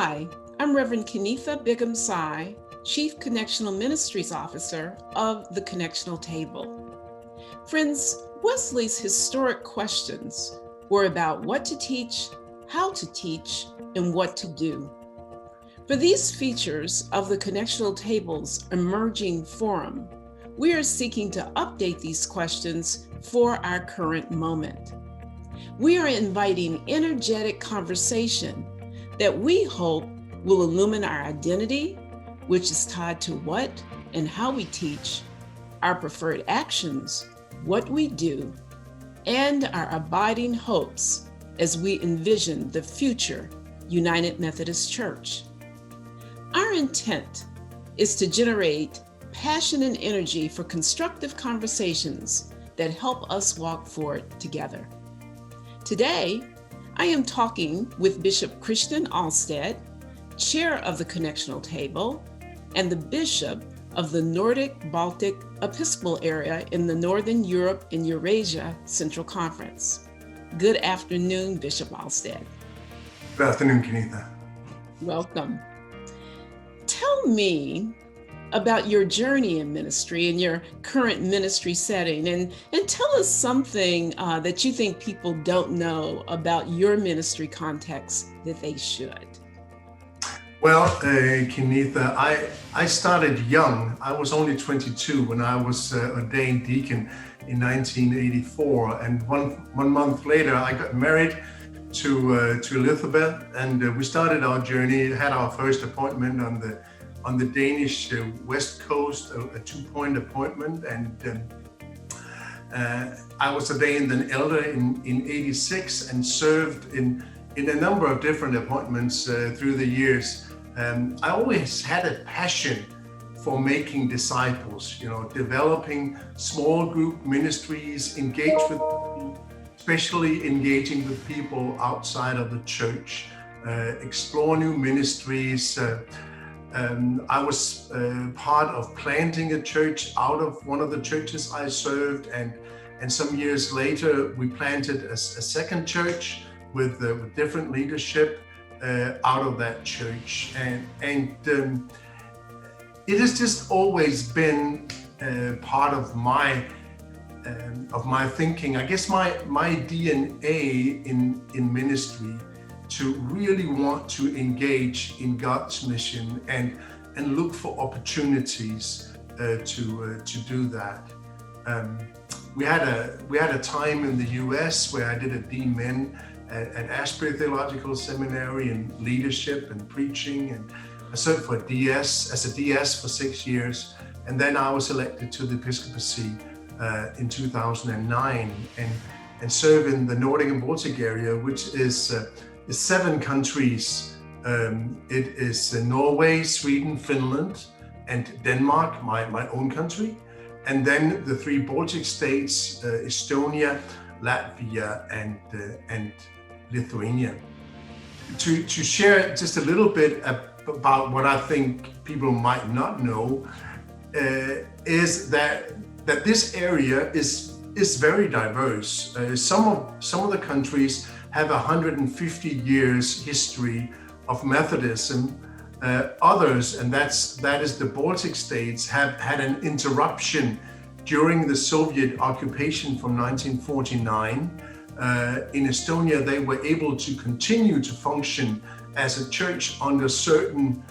Hi, I'm Reverend Kennetha Bigham-Tsai, Chief Connectional Ministries Officer of the Connectional Table. Friends, Wesley's historic questions were about what to teach, how to teach, and what to do. For these features of the Connectional Table's emerging forum, we are seeking to update these questions for our current moment. We are inviting energetic conversation that we hope will illumine our identity, which is tied to what and how we teach, our preferred actions, what we do, and our abiding hopes as we envision the future United Methodist Church. Our intent is to generate passion and energy for constructive conversations that help us walk forward together. Today, I am talking with Bishop Alsted, Chair of the Connectional Table, and the Bishop of the Nordic-Baltic Episcopal area in the Northern Europe and Eurasia Central Conference. Good afternoon, Bishop Alsted. Good afternoon, Kennetha. Welcome. Tell me about your journey in ministry and your current ministry setting, and tell us something that you think people don't know about your ministry context that they should. Well, Kennetha, I started young. I was only 22 when I was ordained deacon in 1984, and one month later I got married to Elizabeth, and we started our journey. Had our first appointment on the Danish West Coast, a 2-point appointment, and I was ordained an elder in 86 and served in a number of different appointments through the years. I always had a passion for making disciples, developing small group ministries, engage with people, especially engaging with people outside of the church, explore new ministries. I was part of planting a church out of one of the churches I served, and some years later we planted a second church with different leadership out of that church, and it has just always been part of my thinking. I guess my DNA in ministry, to really want to engage in God's mission and look for opportunities to do that. We had a time in the U.S. where I did a D-Min at Asbury Theological Seminary in leadership and preaching, and I served for as a DS for 6 years, and then I was elected to the Episcopacy in 2009 and serve in the Nordic-Baltic area, which is 7 countries. It is Norway, Sweden, Finland, and Denmark, my own country, and then the 3 Baltic states, Estonia, Latvia, and Lithuania. To share just a little bit about what I think people might not know, is that this area is very diverse. Some of the countries have 150 years history of Methodism. Others, and that is the Baltic states, have had an interruption during the Soviet occupation from 1949. In Estonia, they were able to continue to function as a church under certain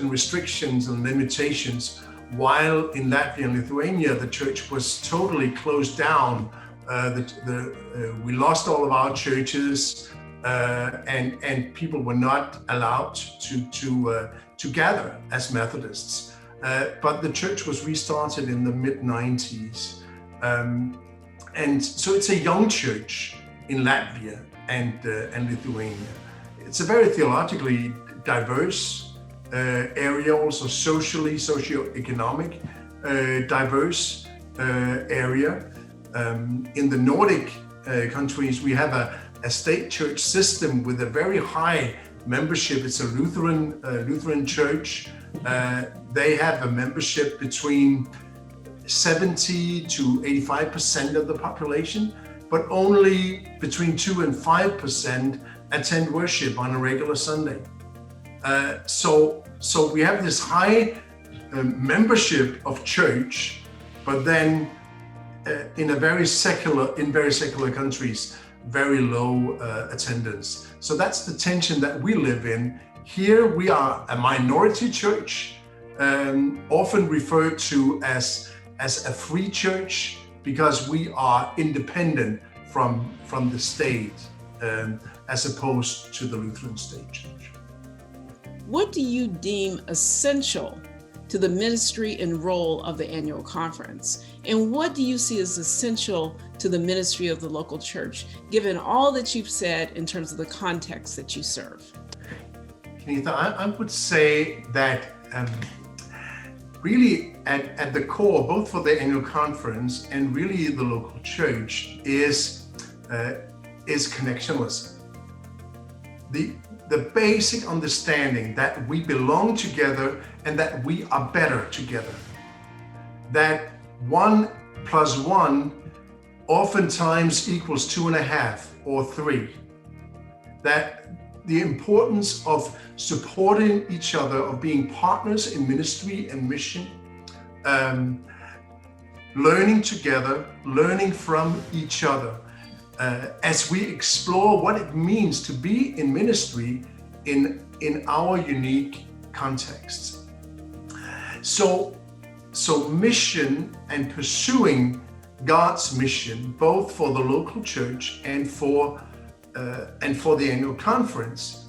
restrictions and limitations, while in Latvia and Lithuania, the church was totally closed down. We lost all of our churches, and people were not allowed to gather as Methodists. But the church was restarted in the mid-90s. And so it's a young church in Latvia and Lithuania. It's a very theologically diverse area, also socially, socio-economic, diverse area. In the Nordic countries, we have a state church system with a very high membership. It's a Lutheran church. They have a membership between 70 to 85% of the population, but only between 2 and 5% attend worship on a regular Sunday. So we have this high membership of church, but then in very secular countries, very low attendance. So that's the tension that we live in. Here we are a minority church, often referred to as a free church, because we are independent from the state, as opposed to the Lutheran State Church. What do you deem essential to the ministry and role of the annual conference? And what do you see as essential to the ministry of the local church, given all that you've said in terms of the context that you serve? Kennetha, I would say that really at the core, both for the annual conference and really the local church, is connectionalism. The basic understanding that we belong together and that we are better together. That 1 + 1 oftentimes equals 2.5 or 3. That the importance of supporting each other, of being partners in ministry and mission, learning together, learning from each other, as we explore what it means to be in ministry in our unique contexts. So mission and pursuing God's mission, both for the local church and for the annual conference,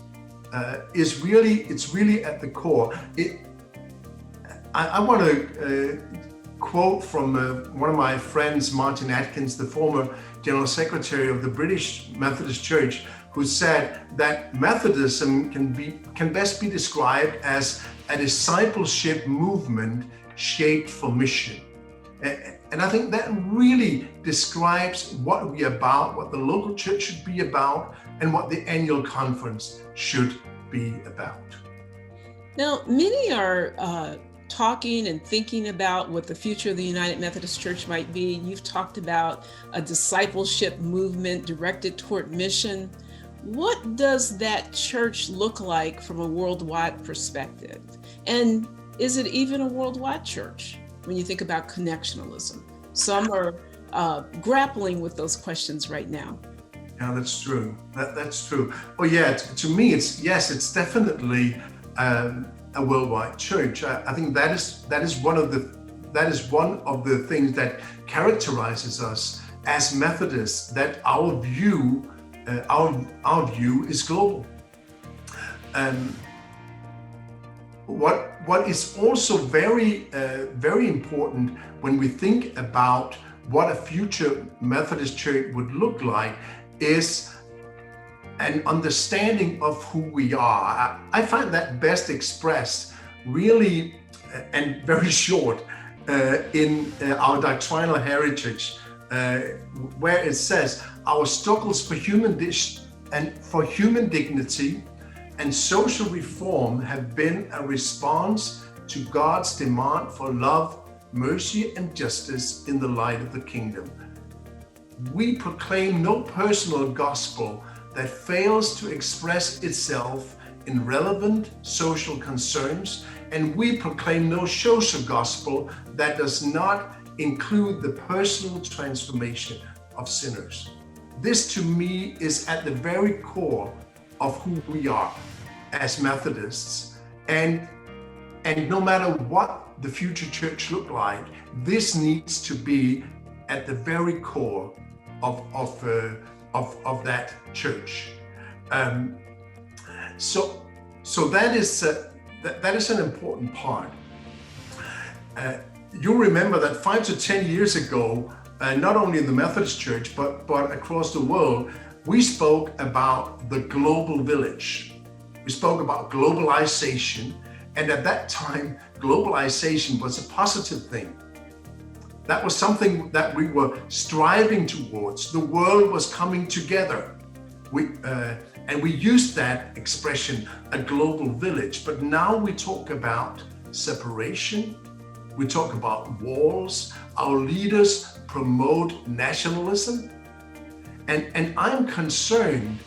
it's really at the core. I want to quote from one of my friends, Martin Atkins, the former General Secretary of the British Methodist Church, who said that Methodism can best be described as a discipleship movement shaped for mission. And I think that really describes what we're about, what the local church should be about, and what the annual conference should be about. Now, many are talking and thinking about what the future of the United Methodist Church might be. You've talked about a discipleship movement directed toward mission. What does that church look like from a worldwide perspective? And is it even a worldwide church when you think about connectionalism? Some are grappling with those questions right now. Yeah, that's true. That's true. Oh yeah, to me, it's definitely a worldwide church. I think that is one of the things that characterizes us as Methodists. That our view is global. What is also very important when we think about what a future Methodist church would look like is an understanding of who we are. I find that best expressed really and very short in our doctrinal heritage, where it says our struggles for human dignity and social reform have been a response to God's demand for love, mercy, and justice in the light of the kingdom. We proclaim no personal gospel that fails to express itself in relevant social concerns, and we proclaim no social gospel that does not include the personal transformation of sinners. This, to me, is at the very core of who we are as Methodists, and no matter what the future church look like, this needs to be at the very core of that church. So that is an important part. You'll remember that 5 to 10 years ago, not only in the Methodist Church, but across the world, we spoke about the global village. We spoke about globalization, and at that time, globalization was a positive thing. That was something that we were striving towards. The world was coming together. And we used that expression, a global village. But now we talk about separation. We talk about walls. Our leaders promote nationalism. And I'm concerned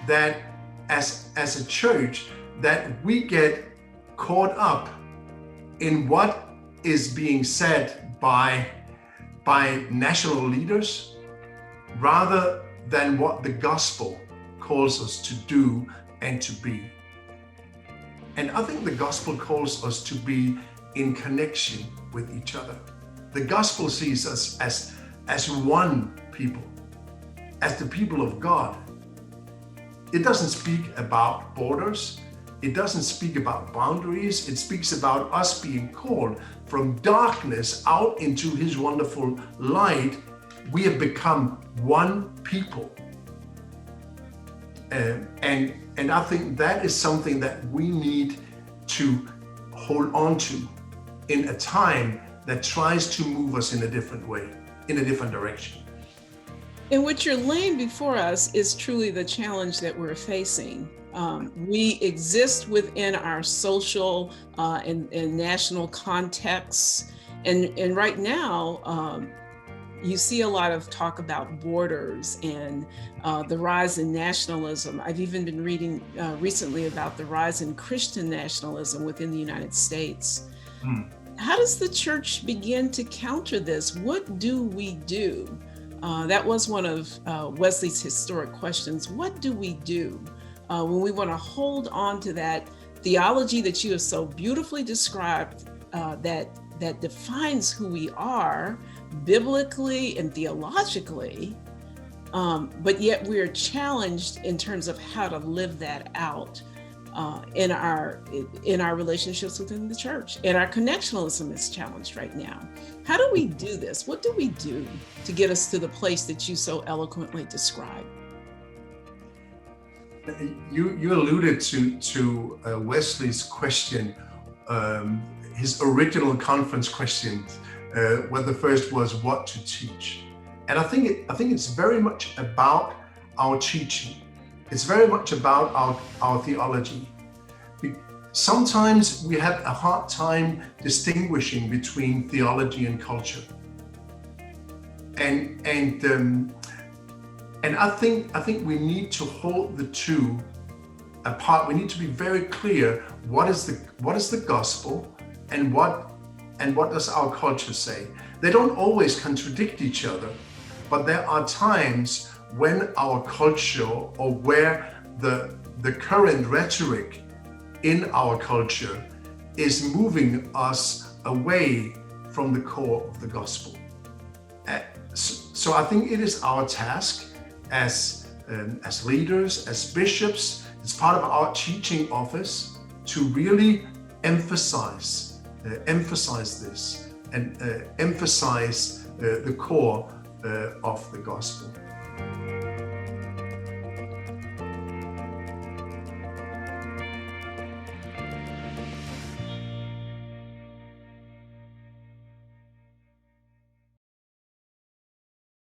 that as a church, that we get caught up in what is being said by national leaders rather than what the gospel calls us to do and to be. And I think the gospel calls us to be in connection with each other. The gospel sees us as one people, as the people of God. It doesn't speak about borders. It doesn't speak about boundaries. It speaks about us being called from darkness out into his wonderful light. We have become one people. And I think that is something that we need to hold on to in a time that tries to move us in a different way, in a different direction. And what you're laying before us is truly the challenge that we're facing. We exist within our social and national contexts. And right now, you see a lot of talk about borders and the rise in nationalism. I've even been reading recently about the rise in Christian nationalism within the United States. How does the church begin to counter this? What do we do? That was one of Wesley's historic questions. What do we do when we want to hold on to that theology that you have so beautifully described that defines who we are biblically and theologically, but yet we're challenged in terms of how to live that out in our relationships within the church. And our connectionalism is challenged right now. How do we do this? What do we do to get us to the place that you so eloquently describe? You alluded to Wesley's question, his original conference questions, where the first was what to teach. And I think it's very much about our teaching. It's very much about our theology. Sometimes we have a hard time distinguishing between theology and culture. And I think we need to hold the two apart. We need to be very clear what is the gospel and what does our culture say. They don't always contradict each other, but there are times when our culture or where the current rhetoric in our culture is moving us away from the core of the gospel. So I think it is our task as leaders, as bishops, it's part of our teaching office to really emphasize this and emphasize the core of the gospel.